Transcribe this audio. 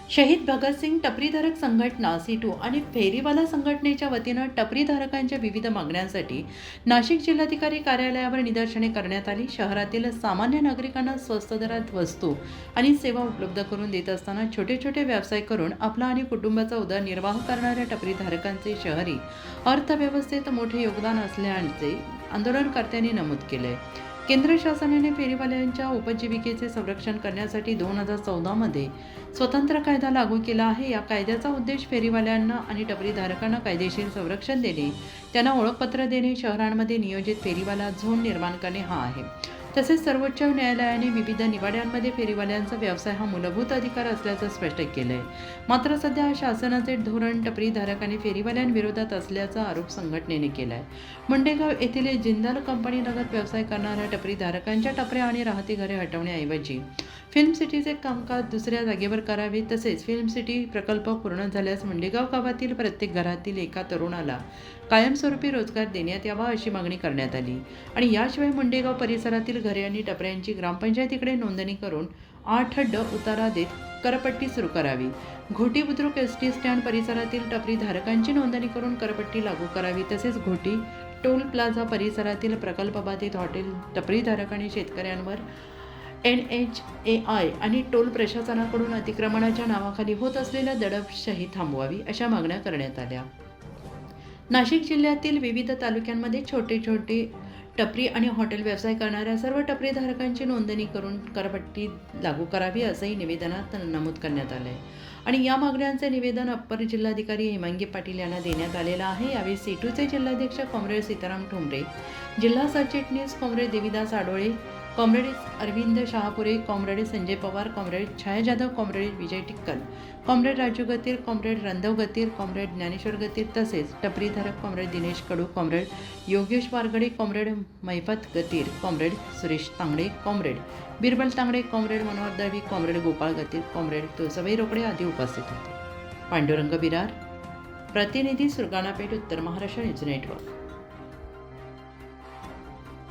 शहीद भगतसिंग टपरीधारक संघटना सीटू आणि फेरीवाला संघटनेच्या वतीनं टपरीधारकांच्या विविध मागण्यांसाठी नाशिक जिल्हाधिकारी कार्यालयावर निदर्शने करण्यात आली। शहरातील सामान्य नागरिकांना स्वस्त दरात वस्तू आणि सेवा उपलब्ध करून देत असताना छोटे छोटे व्यवसाय करून आपला आणि कुटुंबाचा उदरनिर्वाह करणाऱ्या टपरीधारकांचे शहरी अर्थव्यवस्थेत मोठे योगदान असल्याचे आंदोलनकर्त्यांनी नमूद केले। केंद्र शासनाने फेरीवाल्यांच्या उपजीविकेचे संरक्षण करण्यासाठी 2014 मध्ये स्वतंत्र कायदा लागू केला आहे। या कायद्याचा उद्देश फेरीवाल्यांना आणि टपरीधारकांना कायदेशीर संरक्षण देणे, त्यांना ओळखपत्र देणे, शहरांमध्ये नियोजित फेरीवाला झोन निर्माण करणे हा आहे। तसेच सर्वोच्च न्यायालयाने विविध निवाड्यांमध्ये फेरीवाल्यांचा व्यवसाय हा मूलभूत अधिकार असल्याचं स्पष्ट केलंय। मात्र सध्या शासनाचे धोरण टपरीधारक आणि फेरीवाल्यांविरोधात असल्याचा आरोप संघटनेने केलाय। मुंडेगाव येथील जिंदाल कंपनीलगत व्यवसाय करणाऱ्या टपरीधारकांच्या टपऱ्या आणि राहती घरे हटवण्याऐवजी फिल्म सिटीचे कामकाज दुसऱ्या जागेवर करावे। तसेच फिल्म सिटी प्रकल्प पूर्ण झाल्यास मुंडेगाव गावातील प्रत्येक घरातील एका तरुणाला कायमस्वरूपी रोजगार देण्यात यावा अशी मागणी करण्यात आली। आणि याशिवाय मुंडेगाव परिसरातील घरे आणि टपऱ्यांची ग्रामपंचायतीकडे नोंदणी करून 8D उतारा देत करपट्टी सुरू करावी। घोटी बुद्रुक एसटी स्टँड परिसरातील टपरीधारकांची नोंदणी करून करपट्टी लागू करावी। तसेच घोटी टोल प्लाझा परिसरातील प्रकल्पबाधित हॉटेल टपरीधारक आणि शेतकऱ्यांवर NHAI आणि टोल प्रशासनाकडून अतिक्रमणाच्या नावाखाली होत असलेल्या दडपशाही थांबवावी अशा मागण्या करण्यात आल्या। नाशिक जिल्ह्यातील विविध तालुक्यांमध्ये छोटे छोटे टपरी आणि हॉटेल व्यवसाय करणाऱ्या सर्व टपरीधारकांची नोंदणी करून करपट्टी लागू करावी असंही निवेदनात नमूद करण्यात आलं आहे। आणि या मागण्यांचे निवेदन अप्पर जिल्हाधिकारी हेमांगी पाटील यांना देण्यात आलेलं आहे। यावेळी सीटूचे जिल्हाध्यक्ष कॉम्रेड सीताराम ठोंबरे, जिल्हा सरचिटणीस comrade Devidas Adole, comrade Arvind Shahapure, comrade Sanjay Pawar, comrade Chhaya Jadhav, comrade Vijay Tikkal, comrade Raju Gatir, comrade Randhav Gatir, comrade Dnyaneshwar Gatir, तसेच टपरीधारक comrade Dinesh Kadu, comrade Yogesh Wargade, comrade Maifat Gatir, comrade Suresh Tangde, comrade Birbal Tangde, comrade Manohar Dalvi, comrade Gopal Gatir, comrade Tulsabai Rokade आदी उपस्थित होते। पांडुरंग बिरार, प्रतिनिधी सुरगाणापेठ, उत्तर महाराष्ट्र न्यूज नेटवर्क।